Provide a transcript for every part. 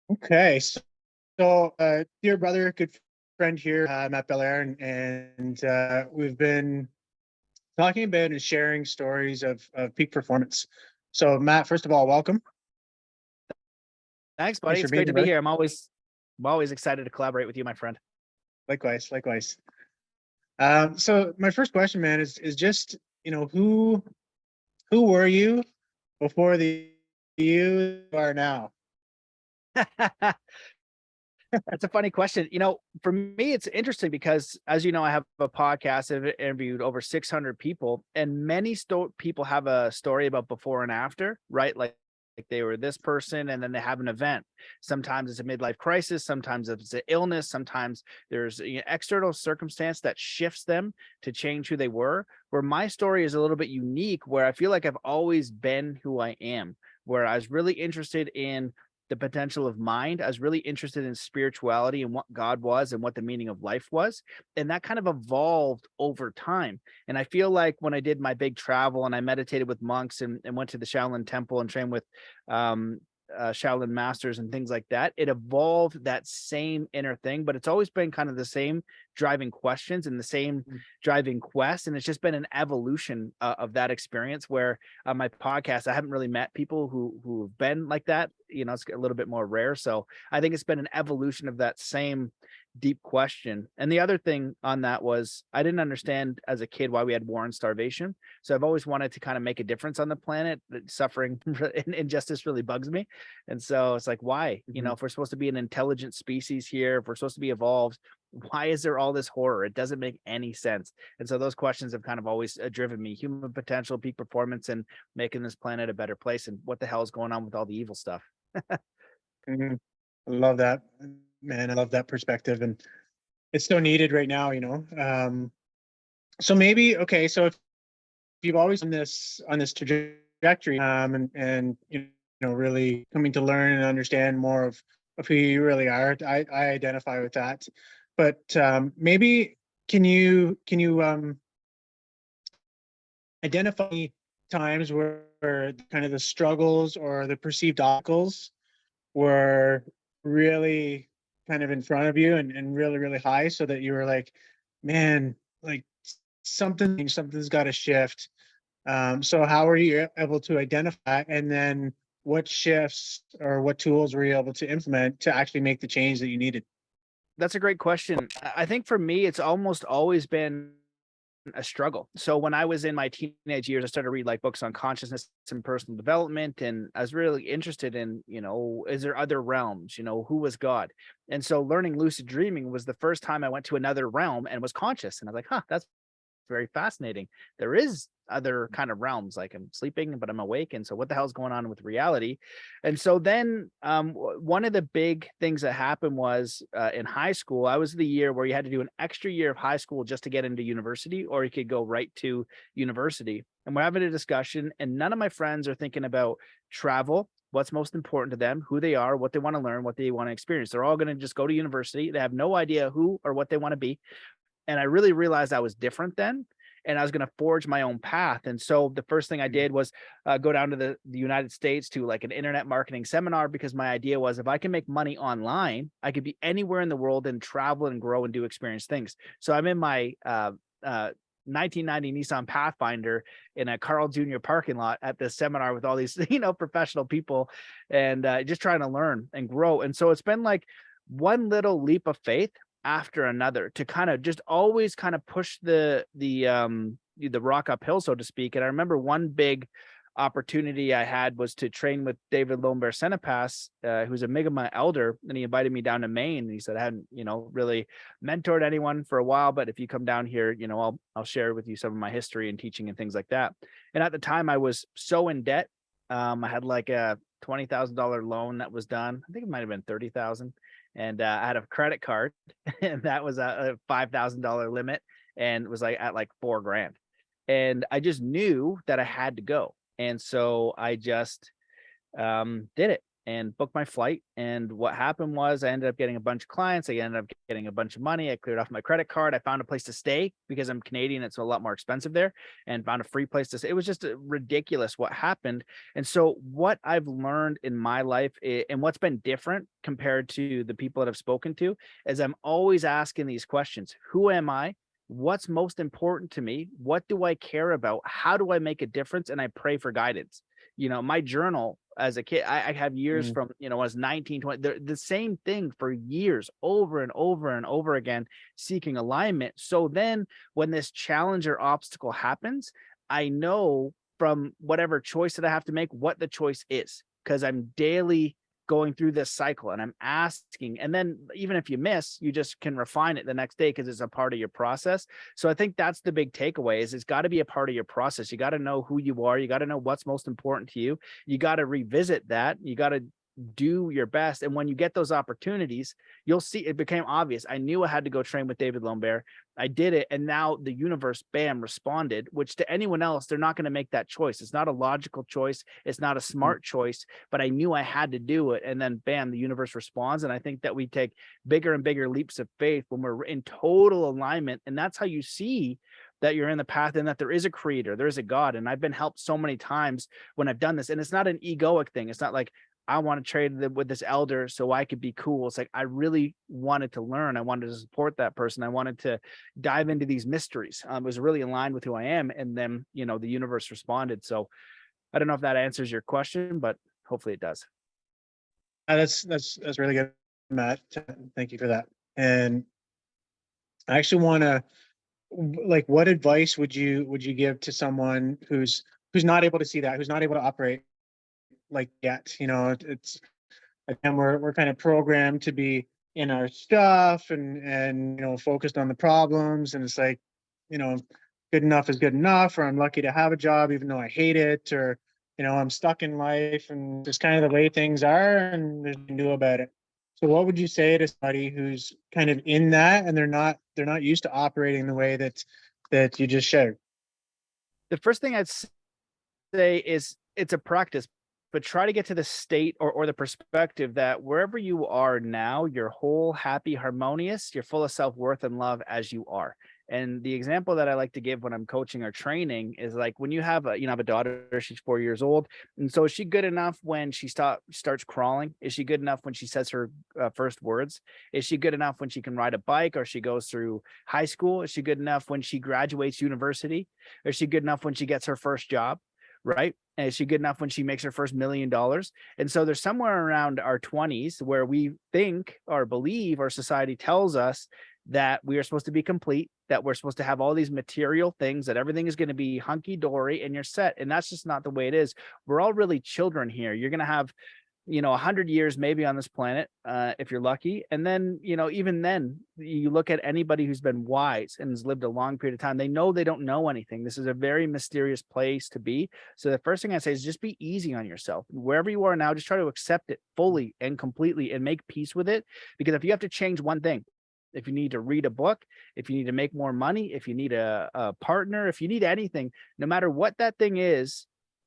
Okay, dear brother, good friend here. I'm at Belair, and we've been talking about and sharing stories of peak performance. So, Matt, first of all, welcome. Thanks, buddy. Thanks for It's being great here, to be brother. here. I'm always excited to collaborate with you, my friend. Likewise, likewise. So, my first question, man, is just who were you before the you are now? That's a funny question. For me, it's interesting because, as you know, I have a podcast. I've interviewed over 600 people, and many people have a story about before and after, right? Like they were this person, and then they have an event. Sometimes it's a midlife crisis. Sometimes it's an illness. Sometimes there's external circumstance that shifts them to change who they were. Where my story is a little bit unique, where I feel like I've always been who I am. Where I was really interested in the potential of mind. I was really interested in spirituality and what God was and what the meaning of life was. And that kind of evolved over time. And I feel like when I did my big travel and I meditated with monks and went to the Shaolin Temple and trained with um, Shaolin masters and things like that, it evolved that same inner thing, but it's always been kind of the same driving questions and the same driving quest. And it's just been an evolution of that experience where on my podcast, I haven't really met people who've been like that. It's a little bit more rare. So I think it's been an evolution of that same deep question. And the other thing on that was I didn't understand as a kid why we had war and starvation. So I've always wanted to kind of make a difference on the planet. Suffering and injustice really bugs me. And so it's like, why? Mhm. If we're supposed to be an intelligent species here, if we're supposed to be evolved, why is there all this horror? It doesn't make any sense. And so those questions have kind of always driven me: human potential, peak performance, and making this planet a better place. And what the hell is going on with all the evil stuff? Mhm. I love that, man. I love that perspective, and it's so needed right now. So maybe okay. So if you've always on this trajectory, and really coming to learn and understand more of who you really are. I identify with that, but maybe can you identify times where kind of the struggles or the perceived obstacles were really kind of in front of you and really really high, so that you were like, man, like something's got to shift. So how are you able to identify, and then what shifts or what tools were you able to implement to actually make the change that you needed? That's a great question. I think for me, it's almost always been a struggle. So when I was in my teenage years, I started to read like books on consciousness and personal development. And I was really interested in, is there other realms? Who was God? And so learning lucid dreaming was the first time I went to another realm and was conscious. And I was like, that's very fascinating. There is other kind of realms, like I'm sleeping, but I'm awake. And so what the hell's going on with reality? And so then one of the big things that happened was in high school, I was the year where you had to do an extra year of high school just to get into university, or you could go right to university. And we're having a discussion, and none of my friends are thinking about travel, what's most important to them, who they are, what they want to learn, what they want to experience. They're all going to just go to university. They have no idea who or what they want to be. And I really realized I was different then, and I was going to forge my own path. And so the first thing I did was go down to the United States to like an internet marketing seminar, because my idea was if I can make money online, I could be anywhere in the world and travel and grow and do experience things. So I'm in my 1990 Nissan Pathfinder in a Carl Jr. parking lot at this seminar with all these, professional people, and just trying to learn and grow. And so it's been like one little leap of faith after another to kind of just always kind of push the rock uphill, so to speak. And I remember one big opportunity I had was to train with David Lomber Senepas, who's a Mi'kmaq elder, and he invited me down to Maine. And he said I hadn't, really mentored anyone for a while, but if you come down here, I'll share with you some of my history and teaching and things like that. And at the time, I was so in debt. I had like a $20,000 loan that was done. I think it might have been 30,000, and I had a credit card, and that was a $5,000 limit, and it was like at like 4 grand. And I just knew that I had to go. And so I just did it. and booked my flight. And what happened was I ended up getting a bunch of clients. I ended up getting a bunch of money. I cleared off my credit card. I found a place to stay because I'm Canadian. It's a lot more expensive there, and found a free place to stay. It was just ridiculous what happened. And so what I've learned in my life and what's been different compared to the people that I've spoken to is I'm always asking these questions. Who am I? What's most important to me? What do I care about? How do I make a difference? And I pray for guidance. My journal as a kid, I have years Mm. from, when I was 19, 20, the same thing for years, over and over and over again, seeking alignment. So then when this challenge or obstacle happens, I know from whatever choice that I have to make, what the choice is, because I'm daily going through this cycle and I'm asking. And then even if you miss, you just can refine it the next day because it's a part of your process. So I think that's the big takeaway is it's got to be a part of your process. You got to know who you are. You got to know what's most important to you. You got to revisit that. You got to do your best. And when you get those opportunities, you'll see it became obvious. I knew I had to go train with David Lomberg. I did it. And now the universe, bam, responded, which to anyone else, they're not going to make that choice. It's not a logical choice. It's not a smart choice, but I knew I had to do it. And then bam, the universe responds. And I think that we take bigger and bigger leaps of faith when we're in total alignment. And that's how you see that you're in the path and that there is a creator, there is a God. And I've been helped so many times when I've done this. And it's not an egoic thing. It's not like, I want to trade with this elder so I could be cool. It's like, I really wanted to learn. I wanted to support that person. I wanted to dive into these mysteries. It was really aligned with who I am. And then, the universe responded. So I don't know if that answers your question, but hopefully it does. That's really good, Matt. Thank you for that. And I actually want to, like, what advice would you give to someone who's not able to see that, who's not able to operate like yet? It's again, we're kind of programmed to be in our stuff and focused on the problems, and it's like, good enough is good enough, or I'm lucky to have a job even though I hate it, or I'm stuck in life and just kind of the way things are and there's nothing to do about it. So what would you say to somebody who's kind of in that and they're not used to operating the way that you just shared? The first thing I'd say is it's a practice, but try to get to the state or the perspective that wherever you are now, you're whole, happy, harmonious, you're full of self-worth and love as you are. And the example that I like to give when I'm coaching or training is like when you have a daughter, she's 4 years old. And so is she good enough when she starts crawling? Is she good enough when she says her first words? Is she good enough when she can ride a bike or she goes through high school? Is she good enough when she graduates university? Is she good enough when she gets her first job? Right? And is she good enough when she makes her first $1 million? And so there's somewhere around our 20s where we think or believe, or society tells us that we are supposed to be complete, that we're supposed to have all these material things, that everything is going to be hunky dory and you're set. And that's just not the way it is. We're all really children here. You're going to have 100 years maybe on this planet, if you're lucky. And then, even then, you look at anybody who's been wise and has lived a long period of time, they know they don't know anything. This is a very mysterious place to be. So the first thing I say is just be easy on yourself. Wherever you are now, just try to accept it fully and completely and make peace with it. Because if you have to change one thing, if you need to read a book, if you need to make more money, if you need a partner, if you need anything, no matter what that thing is,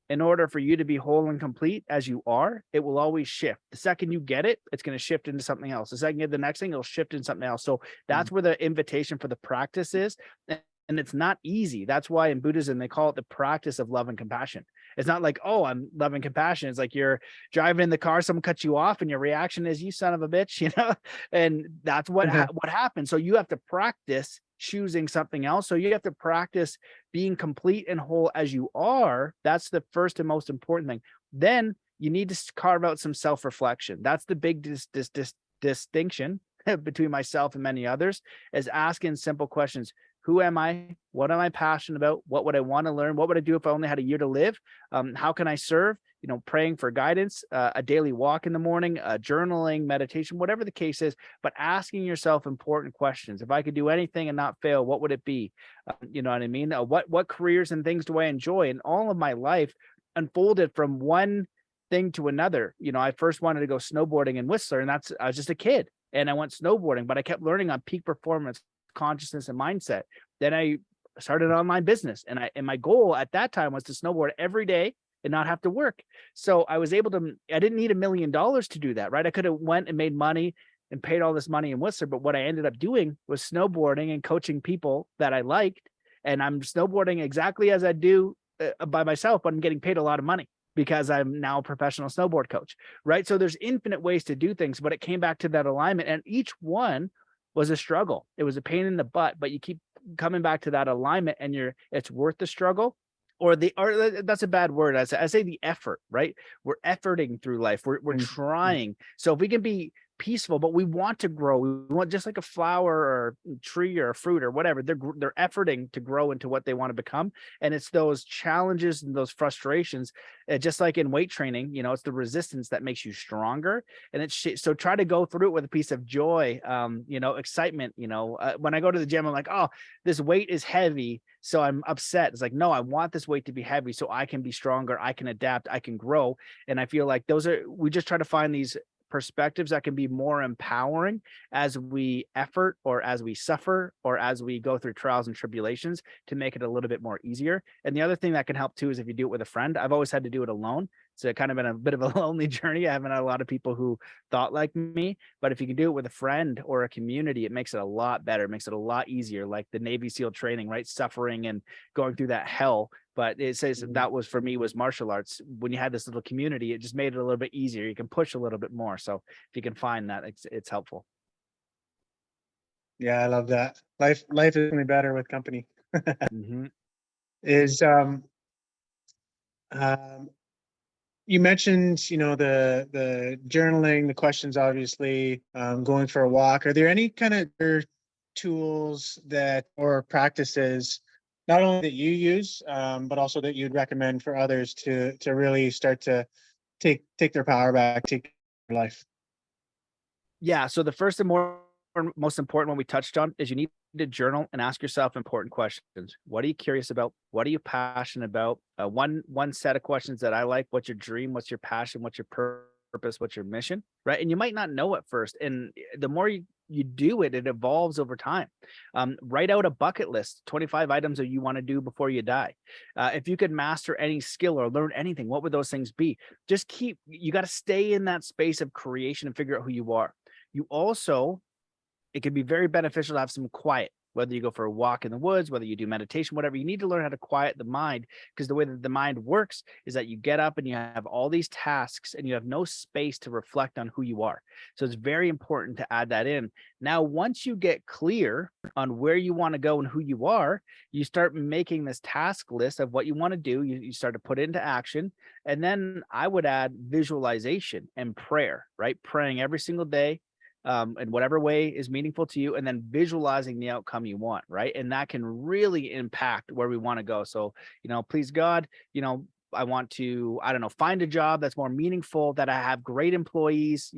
in order for you to be whole and complete as you are, it will always shift. The second you get it, it's going to shift into something else. The second you get the next thing, it'll shift into something else. So that's where the invitation for the practice is. And it's not easy. That's why in Buddhism, they call it the practice of love and compassion. It's not like, oh, I'm loving compassion. It's like you're driving in the car, someone cuts you off and your reaction is, you son of a bitch, and that's what happens. So you have to practice choosing something else. So you have to practice being complete and whole as you are. That's the first and most important thing. Then you need to carve out some self-reflection. That's the big distinction between myself and many others, is asking simple questions. Who am I? What am I passionate about? What would I want to learn? What would I do if I only had a year to live? How can I serve? Praying for guidance, a daily walk in the morning, journaling, meditation, whatever the case is, but asking yourself important questions. If I could do anything and not fail, what would it be? You know what I mean? What careers and things do I enjoy? And all of my life unfolded from one thing to another. I first wanted to go snowboarding in Whistler, and I was just a kid and I went snowboarding, but I kept learning on peak performance, consciousness, and mindset. Then I started an online business, and my goal at that time was to snowboard every day and not have to work. So I was able to, I didn't need $1 million to do that, right? I could have went and made money and paid all this money in Whistler, but what I ended up doing was snowboarding and coaching people that I liked. And I'm snowboarding exactly as I do by myself, but I'm getting paid a lot of money because I'm now a professional snowboard coach, right? So there's infinite ways to do things, but it came back to that alignment, and each one was a struggle. It was a pain in the butt, but you keep coming back to that alignment, and it's worth the struggle. Or that's a bad word. I say the effort, right? We're efforting through life. We're Mm, mm, trying. So if we can be peaceful, but we want to grow. We want, just like a flower or tree or a fruit or whatever. They're efforting to grow into what they want to become, and it's those challenges and those frustrations. Just like in weight training, it's the resistance that makes you stronger. And so try to go through it with a piece of joy, excitement. When I go to the gym, I'm like, oh, this weight is heavy, so I'm upset. It's like, no, I want this weight to be heavy so I can be stronger, I can adapt, I can grow. And I feel like we just try to find these perspectives that can be more empowering as we effort, or as we suffer, or as we go through trials and tribulations, to make it a little bit more easier. And the other thing that can help too is if you do it with a friend. I've always had to do it alone. So it kind of been a bit of a lonely journey. I haven't had a lot of people who thought like me, but if you can do it with a friend or a community, it makes it a lot better. It makes it a lot easier, like the Navy SEAL training, right? Suffering and going through that hell. But it says mm. that was, for me, was martial arts. When you had this little community, it just made it a little bit easier. You can push a little bit more. So if you can find that, it's helpful. Yeah, I love that. Life is only better with company. Hmm. Is um you mentioned, the journaling, the questions, obviously, going for a walk. Are there any kind of other tools that or practices, not only that you use, but also that you'd recommend for others to really start to take their power back, take their life? Yeah. So the first and most important one we touched on is you need to journal and ask yourself important questions. What are you curious about? What are you passionate about? One set of questions that I like: what's your dream? What's your passion? What's your purpose? What's your mission? Right. And you might not know at first. And the more you do it, it evolves over time. Write out a bucket list, 25 items that you want to do before you die. If you could master any skill or learn anything, what would those things be? You got to stay in that space of creation and figure out who you are. You also, it can be very beneficial to have some quiet, whether you go for a walk in the woods, whether you do meditation, whatever. You need to learn how to quiet the mind, because the way that the mind works is that you get up and you have all these tasks and you have no space to reflect on who you are. So it's very important to add that in. Now, once you get clear on where you want to go and who you are, you start making this task list of what you want to do. You start to put it into action. And then I would add visualization and prayer, right? Praying every single day, in whatever way is meaningful to you, and then visualizing the outcome you want, right? And that can really impact where we want to go. So, please God, I want to, I don't know, find a job that's more meaningful, that I have great employees,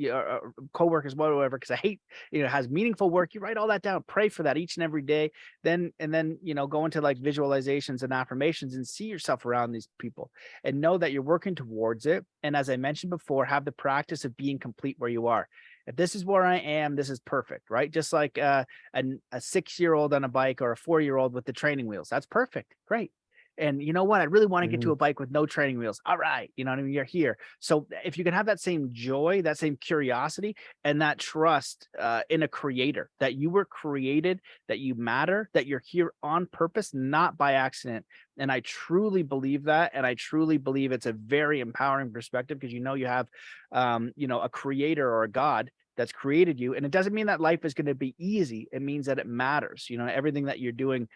coworkers, whatever, because I hate, has meaningful work. You write all that down, pray for that each and every day. Then, go into like visualizations and affirmations and see yourself around these people and know that you're working towards it. And as I mentioned before, have the practice of being complete where you are. If this is where I am, this is perfect, right? Just like a 6-year-old on a bike, or a 4-year-old with the training wheels. That's perfect. Great. And you know what? I really want to get to Mhm. a bike with no training wheels. All right. You know what I mean? You're here. So if you can have that same joy, that same curiosity, and that trust in a creator, that you were created, that you matter, that you're here on purpose, not by accident. And I truly believe that. And I truly believe it's a very empowering perspective, because you have, a creator or a God that's created you. And it doesn't mean that life is going to be easy. It means that it matters. Everything that you're doing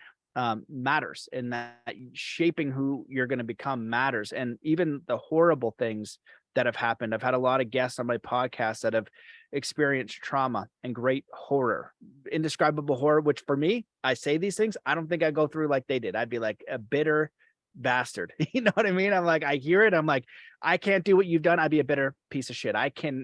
matters, and that shaping who you're going to become matters. And even the horrible things that have happened. I've had a lot of guests on my podcast that have experienced trauma and great horror, indescribable horror, which for me, I say these things, I don't think I go through like they did. I'd be like a bitter bastard. You know what I mean? I'm like, I hear it. I'm like, I can't do what you've done. I'd be a bitter piece of shit.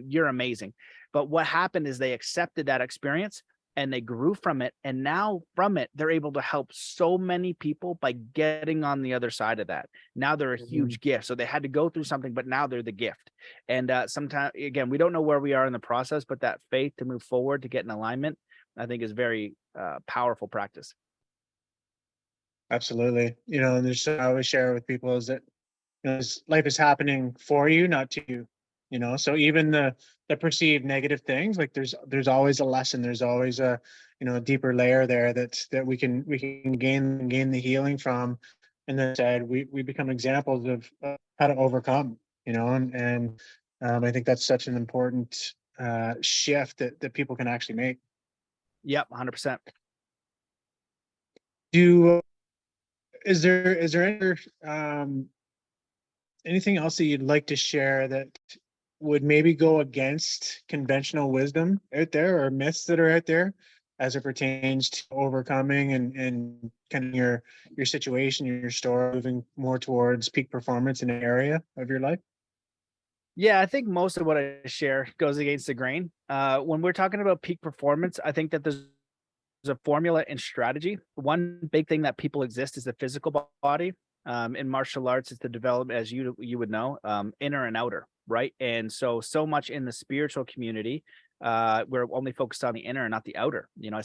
You're amazing. But what happened is they accepted that experience and they grew from it. And now from it, they're able to help so many people by getting on the other side of that. Now they're a Mhm. huge gift. So they had to go through something, but now they're the gift. And sometimes, again, we don't know where we are in the process, but that faith to move forward, to get in alignment, I think is very powerful practice. Absolutely. And I always share with people is that life is happening for you, not to you. So even the perceived negative things, like there's always a lesson. There's always a deeper layer there that we can gain the healing from. And then said we become examples of how to overcome. And I think that's such an important shift that people can actually make. Yep, 100%. Do is there any anything else that you'd like to share that would maybe go against conventional wisdom out there, or myths that are out there as it pertains to overcoming and kind of your situation, your story, moving more towards peak performance in an area of your life? Yeah, I think most of what I share goes against the grain. When we're talking about peak performance, I think that there's a formula and strategy. One big thing that people exist is the physical body. In martial arts, it's the development, as you would know, inner and outer, right? And so much in the spiritual community, we're only focused on the inner and not the outer. I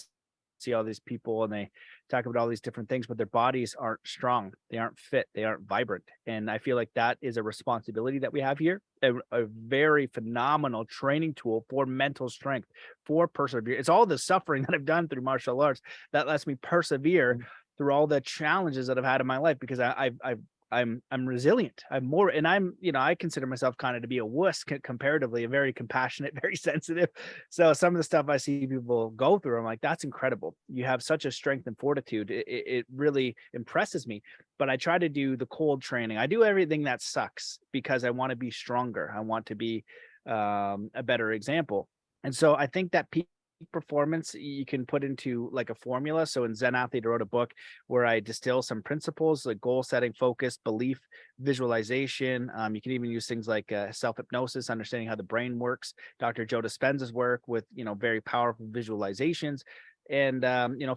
see all these people and they talk about all these different things, but their bodies aren't strong, they aren't fit, they aren't vibrant. And I feel like that is a responsibility that we have here, a very phenomenal training tool for mental strength, for perseverance. It's all the suffering that I've done through martial arts that lets me persevere through all the challenges that I've had in my life, because I'm resilient. I consider myself kind of to be a wuss comparatively, a very compassionate, very sensitive. So some of the stuff I see people go through, I'm like, that's incredible. You have such a strength and fortitude. It really impresses me. But I try to do the cold training. I do everything that sucks because I want to be stronger. I want to be a better example. And so I think that peak performance you can put into like a formula. So in Zen Athlete, I wrote a book where I distill some principles like goal setting, focus, belief, visualization. You can even use things like self hypnosis, understanding how the brain works. Dr. Joe Dispenza's work with very powerful visualizations. And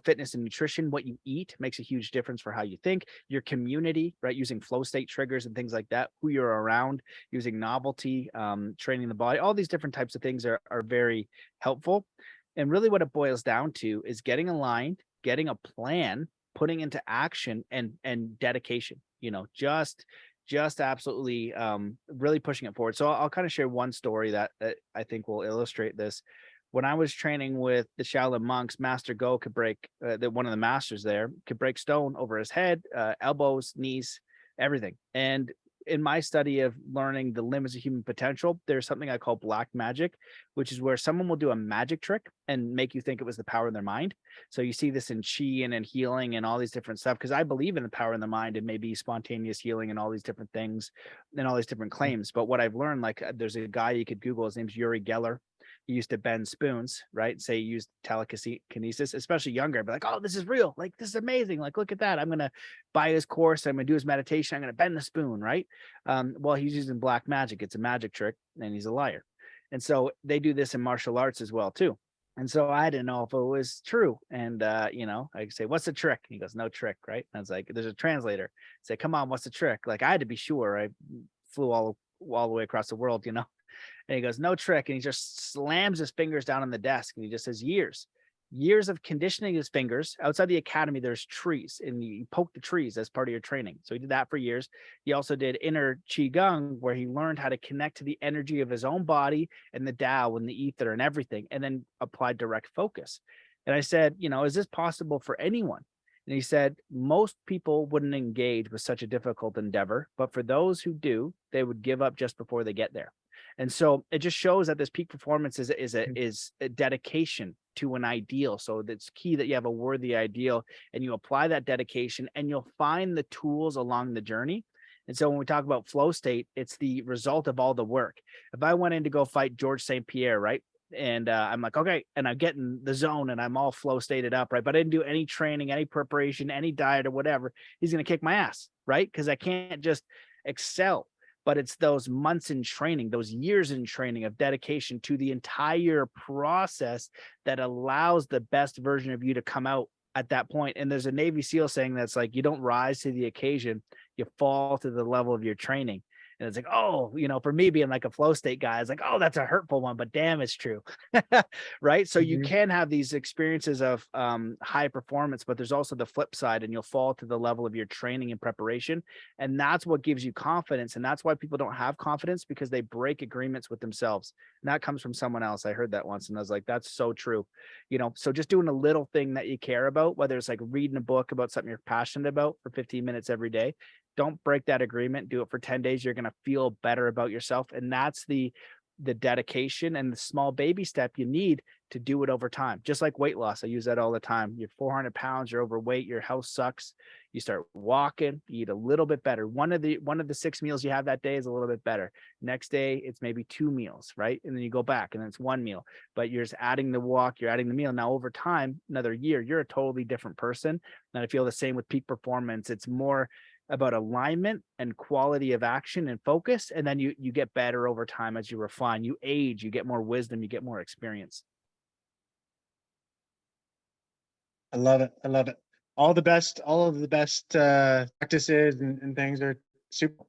fitness and nutrition, what you eat makes a huge difference for how you think. Your community, right, using flow state triggers and things like that, who you're around, using novelty, training the body, all these different types of things are very helpful. And really what it boils down to is getting aligned, getting a plan, putting into action, and dedication, just absolutely really pushing it forward. So I'll kind of share one story that I think will illustrate this. When I was training with the Shaolin monks, Master Go could break one of the masters there could break stone over his head, elbows, knees, everything. And in my study of learning the limits of human potential, there's something I call black magic, which is where someone will do a magic trick and make you think it was the power of their mind. So you see this in chi and in healing and all these different stuff, because I believe in the power of the mind and maybe spontaneous healing and all these different things and all these different claims. But what I've learned, like there's a guy you could Google, his name's Uri Geller. He used to bend spoons, right? Say he used telekinesis, especially younger. I'd be like, oh, this is real. Like, this is amazing. Like, look at that. I'm going to buy his course. I'm going to do his meditation. I'm going to bend the spoon, right? Well, he's using black magic. It's a magic trick and he's a liar. And so they do this in martial arts as well, too. And so I didn't know if it was true. And, I say, what's the trick? And he goes, no trick, right? And I was like, there's a translator. I say, come on, what's the trick? Like, I had to be sure. I flew all the way across the world, And he goes, no trick. And he just slams his fingers down on the desk. And he just says, years of conditioning his fingers. Outside the academy, there's trees, and you poke the trees as part of your training. So he did that for years. He also did inner qigong, where he learned how to connect to the energy of his own body and the Tao and the ether and everything, and then applied direct focus. And I said, is this possible for anyone? And he said, most people wouldn't engage with such a difficult endeavor, but for those who do, they would give up just before they get there. And so it just shows that this peak performance is a dedication to an ideal. So it's key that you have a worthy ideal and you apply that dedication, and you'll find the tools along the journey. And so when we talk about flow state, it's the result of all the work. If I went in to go fight George St. Pierre, right? And I'm like, okay, and I get in the zone and I'm all flow stated up, right? But I didn't do any training, any preparation, any diet or whatever. He's going to kick my ass, right? Because I can't just excel. But it's those months in training, those years in training of dedication to the entire process that allows the best version of you to come out at that point. And there's a Navy SEAL saying that's like, you don't rise to the occasion, you fall to the level of your training. And it's like, oh, for me being like a flow state guy, it's like, oh, that's a hurtful one, but damn, it's true. Right. So you Mhm. can have these experiences of high performance, but there's also the flip side, and you'll fall to the level of your training and preparation. And that's what gives you confidence. And that's why people don't have confidence, because they break agreements with themselves. And that comes from someone else. I heard that once and I was like, that's so true. So just doing a little thing that you care about, whether it's like reading a book about something you're passionate about for 15 minutes every day, don't break that agreement. Do it for 10 days. You're going to feel better about yourself. And that's the dedication and the small baby step you need to do it over time. Just like weight loss. I use that all the time. You're 400 pounds, you're overweight, your health sucks. You start walking, you eat a little bit better. One of the 6 meals you have that day is a little bit better. Next day, it's maybe 2 meals, right? And then you go back and then it's 1 meal, but you're just adding the walk, you're adding the meal. Now, over time, another year, you're a totally different person. And I feel the same with peak performance. It's more about alignment and quality of action and focus. And then you get better over time as you refine, you age, you get more wisdom, you get more experience. I love it. I love it. All of the best practices and things are super.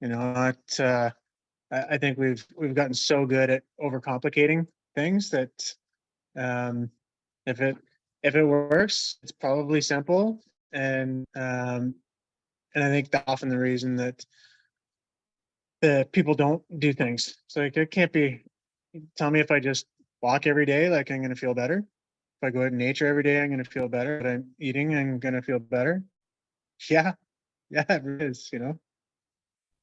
Not I think we've gotten so good at overcomplicating things that um, if it works, it's probably simple. And I think that's often the reason that the people don't do things. It's like it can't be. Tell me if I just walk every day, like I'm gonna feel better. If I go out in nature every day, I'm gonna feel better. But I'm eating, I'm gonna feel better. Yeah, yeah, it is. Yeah,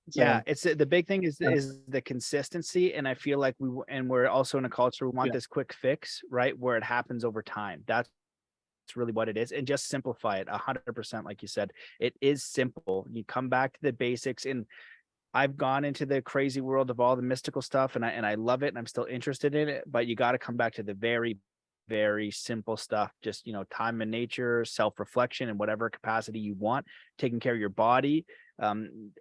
So it's the big thing uh, is the consistency, and I feel like and we're also in a culture we want yeah, this quick fix, right? Where it happens over time. That's really what it is, and just simplify it 100%. Like you said, it is simple. You come back to the basics, and I've gone into the crazy world of all the mystical stuff, and I love it, and I'm still interested in it. But you got to come back to the very, very simple stuff. Just time in nature, self reflection, in whatever capacity you want, taking care of your body,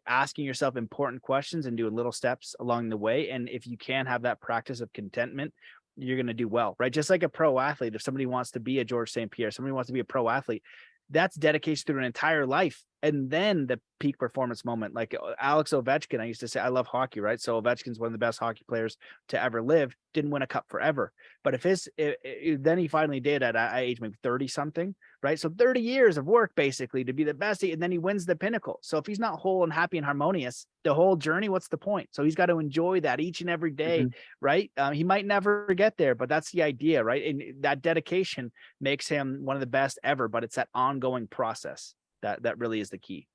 asking yourself important questions, and doing little steps along the way. And if you can have that practice of contentment, you're going to do well, right? Just like a pro athlete. If somebody wants to be a George St. Pierre, somebody wants to be a pro athlete, that's dedication through an entire life. And then the peak performance moment, like Alex Ovechkin, I used to say, I love hockey, right? So Ovechkin's one of the best hockey players to ever live, didn't win a cup forever. But then he finally did at age maybe 30 something, right? So 30 years of work basically to be the best. And then he wins the pinnacle. So if he's not whole and happy and harmonious the whole journey, what's the point? So he's got to enjoy that each and every day, mhm. right? He might never get there, but that's the idea, right? And that dedication makes him one of the best ever, but it's that ongoing process that really is the key.